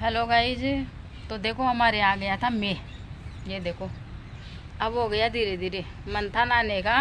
Hello guys. तो देखो हमारे यहाँ गया था मैं, ये देखो अब हो गया धीरे धीरे मन था नहाने का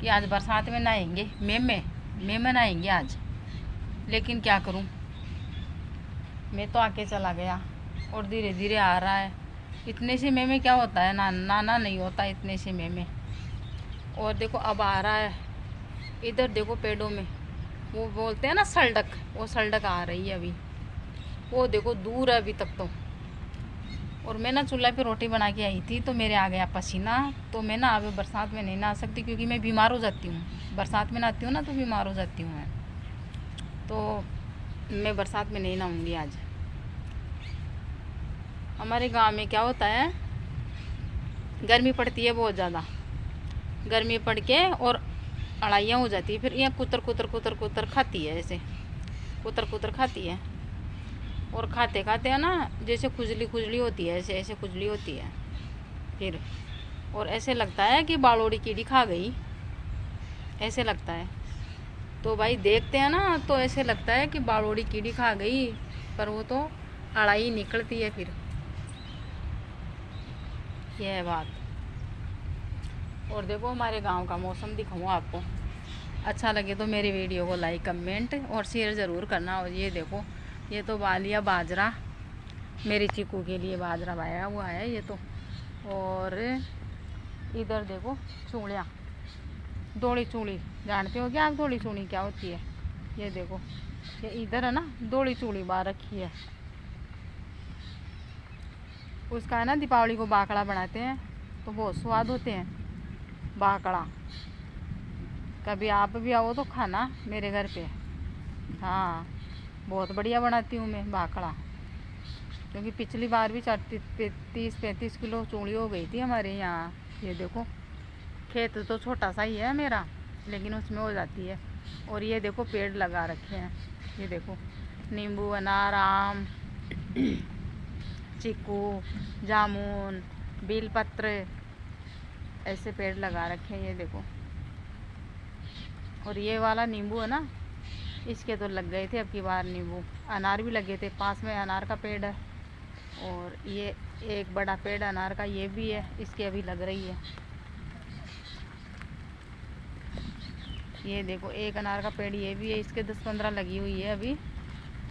कि आज बरसात में नहाएंगे, मैं नहाएंगे आज। लेकिन क्या करूँ, मैं तो आके चला गया और धीरे धीरे आ रहा है। इतने से में क्या होता है, नाना नहीं होता इतने से में। और देखो अब आ रहा है, इधर देखो पेड़ों में वो बोलते हैं ना सड़क, वो सड़क आ रही है अभी, वो देखो दूर है अभी तक तो। और मैं ना चूल्हा पे रोटी बना के आई थी तो मेरे आ गया पसीना। तो मैं ना अब बरसात में नहीं नहा सकती क्योंकि मैं बीमार हो जाती हूँ। बरसात में नहाती हूँ ना तो बीमार हो जाती हूँ मैं। तो मैं बरसात में नहीं नहाऊंगी आज। हमारे गांव में क्या होता है, गर्मी पड़ती है बहुत ज़्यादा, गर्मी पड़ के और अड़ाइयाँ हो जाती है, फिर ये कुतर कुतर कुतर कुतर खाती है, ऐसे कुतर कुतर खाती है। और खाते खाते है ना जैसे खुजली खुजली होती है, ऐसे ऐसे खुजली होती है फिर। और ऐसे लगता है कि बालोड़ी कीड़ी खा गई, ऐसे लगता है। तो भाई देखते हैं ना तो ऐसे लगता है कि बालोड़ी कीड़ी खा गई, पर वो तो अड़ाई निकलती है फिर, यह है बात। और देखो हमारे गांव का मौसम दिखाऊँ आपको। अच्छा लगे तो मेरी वीडियो को लाइक कमेंट और शेयर ज़रूर करना। और ये देखो, ये तो बालिया बाजरा, मेरी चीकू के लिए बाजरा वाया हुआ है ये तो। और इधर देखो चूड़ियाँ, दौड़ी चूड़ी, जानते हो क्या आप दौड़ी चूड़ी क्या होती है? ये देखो, ये इधर है ना दौड़ी चूड़ी बा रखी है। उसका है ना दीपावली को बाकड़ा बनाते हैं तो बहुत स्वाद होते हैं बाकड़ा। कभी आप भी आओ तो खाना मेरे घर पे। हाँ, बहुत बढ़िया बनाती हूँ मैं बाकड़ा, क्योंकि पिछली बार भी 30-35 किलो चूड़ी हो गई थी हमारे यहाँ। ये देखो खेत तो छोटा सा ही है मेरा, लेकिन उसमें हो जाती है। और ये देखो पेड़ लगा रखे हैं, ये देखो नींबू, अनार, आम, चीकू, जामुन, बेलपत्र, ऐसे पेड़ लगा रखे हैं, ये देखो। और ये वाला नींबू है ना, इसके तो लग गए थे अब की बार नींबू। अनार भी लगे थे, पास में अनार का पेड़ है। और ये एक बड़ा पेड़ अनार का ये भी है, इसके अभी लग रही है। ये देखो एक अनार का पेड़ ये भी है, इसके 10-15 लगी हुई है अभी,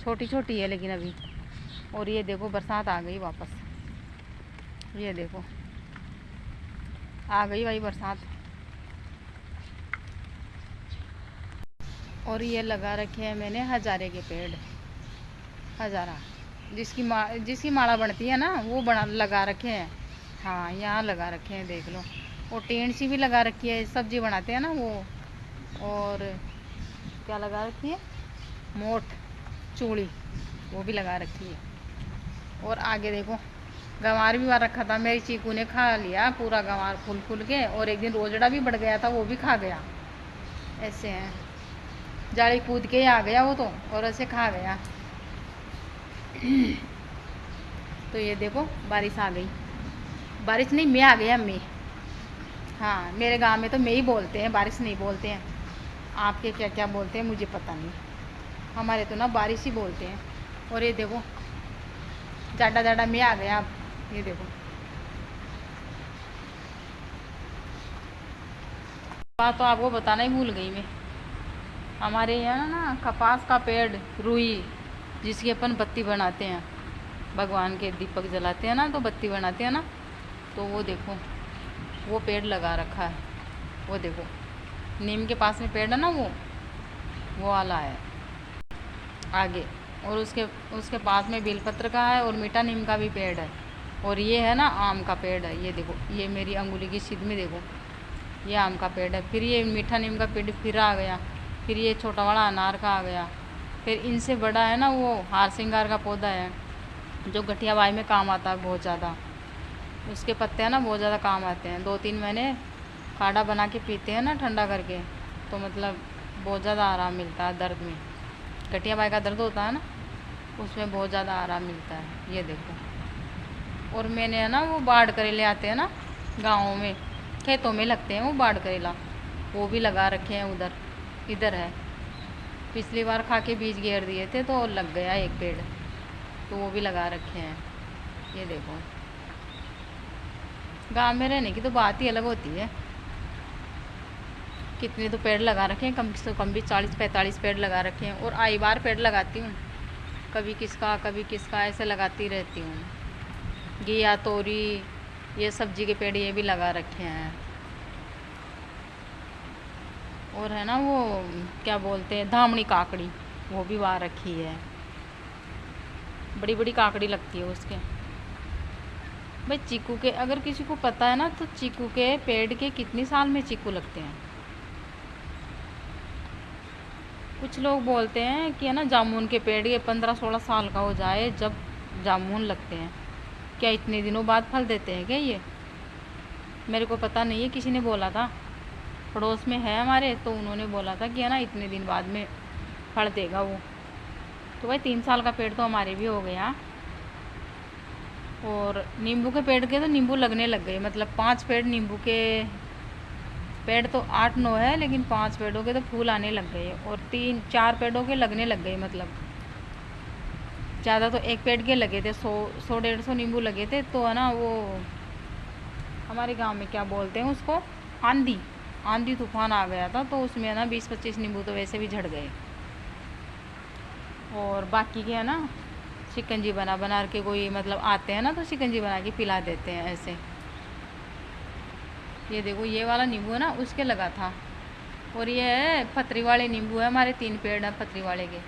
छोटी छोटी है लेकिन अभी। और ये देखो बरसात आ गई वापस, ये देखो आ गई भाई बरसात। और ये लगा रखे हैं मैंने हजारे के पेड़, हजारा जिसकी माला बनती है ना वो बना लगा रखे हैं। हाँ यहाँ लगा रखे हैं देख लो। और टेंट सी भी लगा रखी है, सब्जी बनाते हैं ना वो। और क्या लगा रखी है, मोट चूड़ी, वो भी लगा रखी है। और आगे देखो गंवार भी वहाँ रखा था, मेरी चीकू ने खा लिया पूरा गंवार फूल फूल के। और एक दिन रोजड़ा भी बढ़ गया था, वो भी खा गया। ऐसे हैं, जाली कूद के ही आ गया वो तो, और ऐसे खा गया। तो ये देखो बारिश आ गई, बारिश नहीं मैं आ गया मैं। हाँ मेरे गांव में तो मैं ही बोलते हैं, बारिश नहीं बोलते हैं। आपके क्या क्या बोलते हैं मुझे पता नहीं, हमारे तो ना बारिश ही बोलते हैं। और ये देखो जाडा जाडा मैं आ गया अब, ये देखो। बात तो आपको बताना ही भूल गई मैं। हमारे यहाँ ना कपास का पेड़, रुई, जिसकी अपन बत्ती बनाते हैं, भगवान के दीपक जलाते हैं ना तो बत्ती बनाते हैं ना, तो वो देखो वो पेड़ लगा रखा है। वो देखो नीम के पास में पेड़ है ना, वो वाला है आगे। और उसके उसके पास में बेलपत्र का है और मीठा नीम का भी पेड़ है। और ये है ना आम का पेड़ है, ये देखो ये मेरी अंगुली की सीध में देखो, ये आम का पेड़ है। फिर ये मीठा नीम का पेड़ फिर आ गया, फिर ये छोटा वाला अनार का आ गया। फिर इनसे बड़ा है ना वो हार सिंगार का पौधा है, जो गठिया बाई में काम आता है बहुत ज़्यादा। उसके पत्ते हैं ना बहुत ज़्यादा काम आते हैं, 2-3 महीने काढ़ा बना के पीते हैं ना ठंडा करके, तो मतलब बहुत ज़्यादा आराम मिलता है दर्द में। गठिया बाई का दर्द होता है ना, उसमें बहुत ज़्यादा आराम मिलता है, ये देखो। और मैंने है ना वो बाढ़ करेले आते हैं ना गाँव में, खेतों में लगते हैं वो बाढ़ करेला, वो भी लगा रखे हैं उधर, इधर है। पिछली बार खा के बीज घेर दिए थे तो लग गया एक पेड़, तो वो भी लगा रखे हैं। ये देखो, गांव में रहने की तो बात ही अलग होती है। कितने तो पेड़ लगा रखे हैं, कम से कम भी 40-45 पेड़ लगा रखे हैं। और आई बार पेड़ लगाती हूँ, कभी किसका ऐसे लगाती रहती हूँ। घिया, तोरी, ये सब्जी के पेड़ ये भी लगा रखे हैं। और है ना वो क्या बोलते हैं, धामनी काकड़ी, वो भी वहाँ रखी है। बड़ी बड़ी काकड़ी लगती है उसके। भाई चीकू के, अगर किसी को पता है ना, तो चीकू के पेड़ के कितनी साल में चीकू लगते हैं। कुछ लोग बोलते हैं कि है ना जामुन के पेड़ ये 15-16 साल का हो जाए जब जामुन लगते हैं। क्या इतने दिनों बाद फल देते हैं क्या ये? मेरे को पता नहीं है, किसी ने बोला था, पड़ोस में है हमारे, तो उन्होंने बोला था कि है ना इतने दिन बाद में फल देगा वो। तो भाई 3 साल का पेड़ तो हमारे भी हो गया। और नींबू के पेड़ के तो नींबू लगने लग गए, मतलब 5 पेड़ नींबू के पेड़ तो 8-9 है, लेकिन 5 पेड़ों के तो फूल आने लग गए। और 3-4 पेड़ों के लगने लग गए, मतलब ज़्यादा तो एक पेड़ के लगे थे, 100-150 नींबू लगे थे। तो है ना वो हमारे गांव में क्या बोलते हैं उसको, आंधी तूफान आ गया था, तो उसमें है ना 20-25 नींबू तो वैसे भी झड़ गए। और बाकी के है ना शिकंजी बना के, कोई मतलब आते हैं ना तो शिकंजी बना के पिला देते हैं ऐसे। ये देखो, ये वाला नींबू है ना उसके लगा था। और ये है पतरी वाले नींबू है, हमारे 3 पेड़ हैं पतरी वाले के।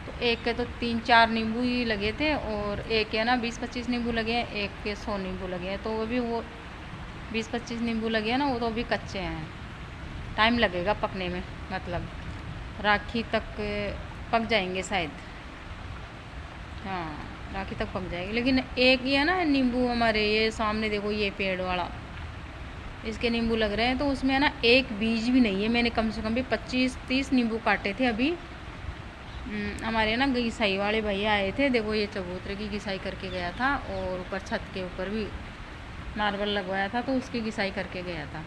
तो एक के तो 3-4 नींबू ही लगे थे, और एक के ना 20-25 नींबू लगे हैं, एक के 100 नींबू लगे हैं। तो वो भी, वो 20-25 नींबू लगे हैं ना, वो तो अभी कच्चे हैं, टाइम लगेगा पकने में, मतलब राखी तक पक जाएंगे शायद। हाँ, राखी तक पक जाएगी। लेकिन एक ये है ना नींबू हमारे, ये सामने देखो, ये पेड़ वाला, इसके नींबू लग रहे हैं, तो उसमें है ना एक बीज भी नहीं है। मैंने कम से कम भी 25-30 नींबू काटे थे अभी। हमारे ना घिसाई वाले भैया आए थे, देखो ये चबूतरे की घिसाई करके गया था, और ऊपर छत के ऊपर भी मार्बल लगवाया था, तो उसकी घिसाई करके गया था।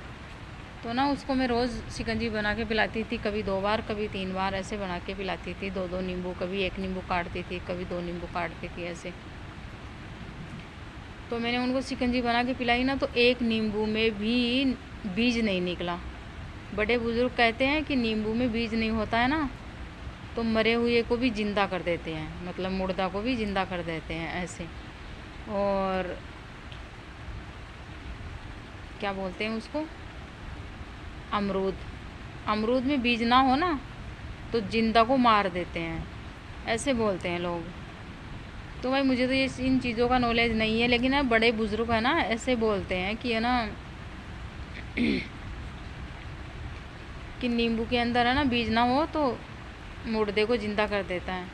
तो ना उसको मैं रोज़ शिकंजी बना के पिलाती थी, कभी 2 बार कभी 3 बार ऐसे बना के पिलाती थी। 2-2 नींबू, कभी 1 नींबू काटती थी, कभी 2 नींबू काटती थी ऐसे। तो मैंने उनको शिकंजी बना के पिलाई ना, तो एक नींबू में भी बीज नहीं निकला। बड़े बुजुर्ग कहते हैं कि नींबू में बीज नहीं होता है ना, तो मरे हुए को भी जिंदा कर देते हैं, मतलब मुर्दा को भी जिंदा कर देते हैं ऐसे। और क्या बोलते हैं उसको, अमरूद में बीज ना हो ना, तो जिंदा को मार देते हैं, ऐसे बोलते हैं लोग। तो भाई मुझे तो ये इन चीज़ों का नॉलेज नहीं है, लेकिन ना बड़े बुजुर्ग है ना ऐसे बोलते हैं कि है ना कि नींबू के अंदर है ना बीज ना हो तो मुर्दे को जिंदा कर देता है।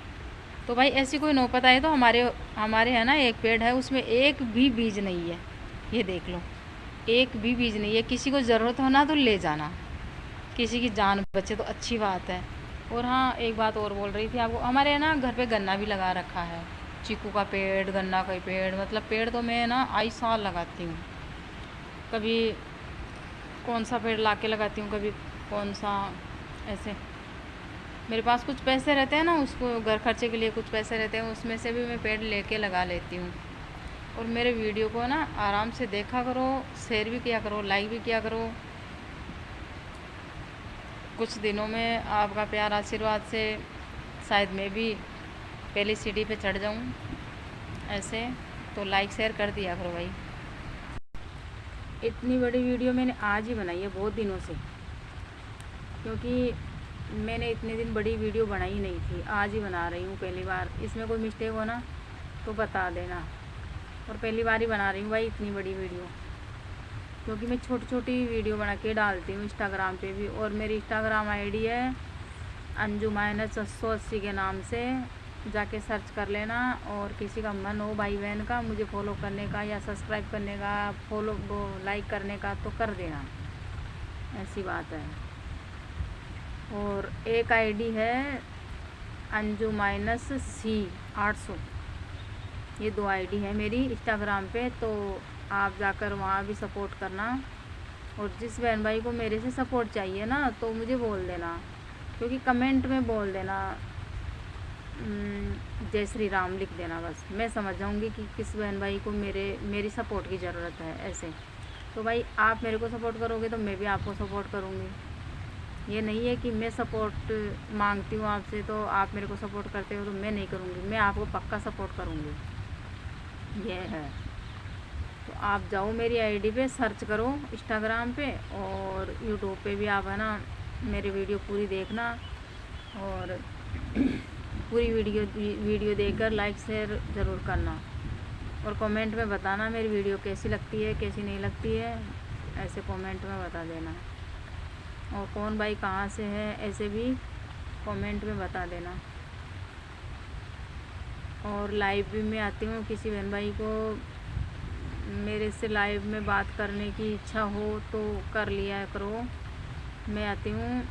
तो भाई ऐसी कोई नौबत आए तो हमारे है ना एक पेड़ है, उसमें एक भी बीज नहीं है। ये देख लो, एक भी बीज नहीं है। किसी को ज़रूरत हो ना तो ले जाना, किसी की जान बचे तो अच्छी बात है। और हाँ, एक बात और बोल रही थी आपको, हमारे है ना घर पे गन्ना भी लगा रखा है, चीकू का पेड़, गन्ना का पेड़, मतलब पेड़ तो मैं ना आई साल लगाती हूँ। कभी कौन सा पेड़ ला के लगाती हूँ, कभी कौन सा ऐसे। मेरे पास कुछ पैसे रहते हैं ना, उसको घर खर्चे के लिए कुछ पैसे रहते हैं, उसमें से भी मैं पेड़ लेके लगा लेती हूँ। और मेरे वीडियो को ना आराम से देखा करो, शेयर भी किया करो, लाइक भी किया करो। कुछ दिनों में आपका प्यार आशीर्वाद से शायद मैं भी पहली सीढ़ी पे चढ़ जाऊँ ऐसे। तो लाइक शेयर कर दिया करो भाई। इतनी बड़ी वीडियो मैंने आज ही बनाई है, बहुत दिनों से, क्योंकि मैंने इतने दिन बड़ी वीडियो बनाई नहीं थी, आज ही बना रही हूँ पहली बार। इसमें कोई मिस्टेक हो ना तो बता देना। और पहली बार ही बना रही हूँ भाई इतनी बड़ी वीडियो, क्योंकि मैं छोटी छोटी वीडियो बना के डालती हूँ इंस्टाग्राम पे भी। और मेरी इंस्टाग्राम आईडी है अंजू-680 के नाम से, जाके सर्च कर लेना। और किसी का मन हो भाई बहन का मुझे फॉलो करने का या सब्सक्राइब करने का, फॉलो वो लाइक करने का, तो कर देना, ऐसी बात है। और एक आईडी है अंजू-C800, ये 2 आईडी है मेरी इंस्टाग्राम पे, तो आप जाकर वहाँ भी सपोर्ट करना। और जिस बहन भाई को मेरे से सपोर्ट चाहिए ना, तो मुझे बोल देना, क्योंकि कमेंट में बोल देना जय श्री राम लिख देना बस। मैं समझ जाऊँगी कि किस बहन भाई को मेरी सपोर्ट की ज़रूरत है। ऐसे तो भाई आप मेरे को सपोर्ट करोगे तो मैं भी आपको सपोर्ट करूँगी। ये नहीं है कि मैं सपोर्ट मांगती हूँ आपसे तो आप मेरे को सपोर्ट करते हो तो मैं नहीं करूँगी, मैं आपको पक्का सपोर्ट करूँगी। ये है। तो आप जाओ मेरी आईडी पे सर्च करो इंस्टाग्राम पे और यूट्यूब पे भी आप है ना मेरी वीडियो पूरी देखना और पूरी वीडियो देखकर लाइक शेयर ज़रूर करना और कमेंट में बताना मेरी वीडियो कैसी लगती है कैसी नहीं लगती है, ऐसे कमेंट में बता देना। और कौन भाई कहाँ से है ऐसे भी कमेंट में बता देना। और लाइव भी मैं आती हूँ, किसी बहन भाई को मेरे से लाइव में बात करने की इच्छा हो तो कर लिया करो। मैं आती हूँ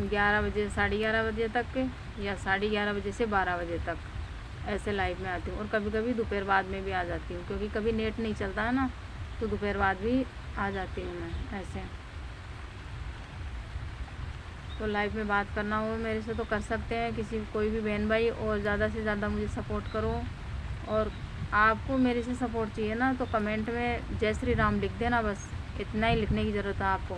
11 बजे 11:30 बजे तक या 11:30 बजे से 12 बजे तक ऐसे लाइव में आती हूँ। और कभी कभी दोपहर बाद में भी आ जाती हूँ क्योंकि कभी नेट नहीं चलता है ना, तो दोपहर बाद भी आ जाती हूँ मैं ऐसे। तो लाइव में बात करना हो मेरे से तो कर सकते हैं कोई भी बहन भाई, और ज़्यादा से ज़्यादा मुझे सपोर्ट करो। और आपको मेरे से सपोर्ट चाहिए ना तो कमेंट में जय श्री राम लिख देना बस, इतना ही लिखने की ज़रूरत है आपको।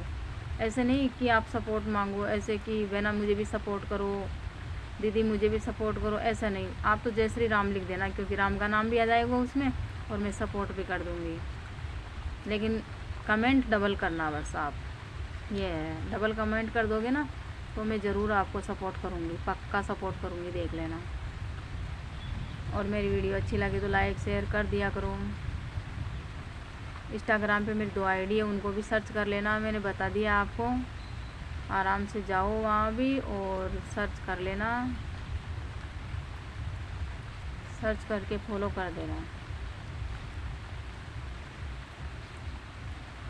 ऐसे नहीं कि आप सपोर्ट मांगो ऐसे कि बहना मुझे भी सपोर्ट करो, दीदी मुझे भी सपोर्ट करो, ऐसा नहीं। आप तो जय श्री राम लिख देना क्योंकि राम का नाम भी आ जाएगा उसमें और मैं सपोर्ट भी कर दूँगी। लेकिन कमेंट डबल करना बस आप, ये है, डबल कमेंट कर दोगे ना तो मैं ज़रूर आपको सपोर्ट करूँगी, पक्का सपोर्ट करूँगी, देख लेना। और मेरी वीडियो अच्छी लगे तो लाइक शेयर कर दिया करो। इंस्टाग्राम पे मेरी 2 आईडी है, उनको भी सर्च कर लेना, मैंने बता दिया आपको। आराम से जाओ वहाँ भी और सर्च कर लेना, सर्च करके फॉलो कर देना।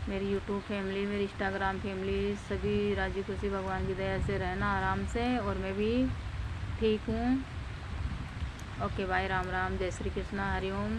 मेरी यूट्यूब फैमिली, मेरी इंस्टाग्राम फैमिली सभी राजी खुशी भगवान की दया से रहना आराम से, और मैं भी ठीक हूँ। ओके बाय, राम राम, जय श्री कृष्णा, हरिओम।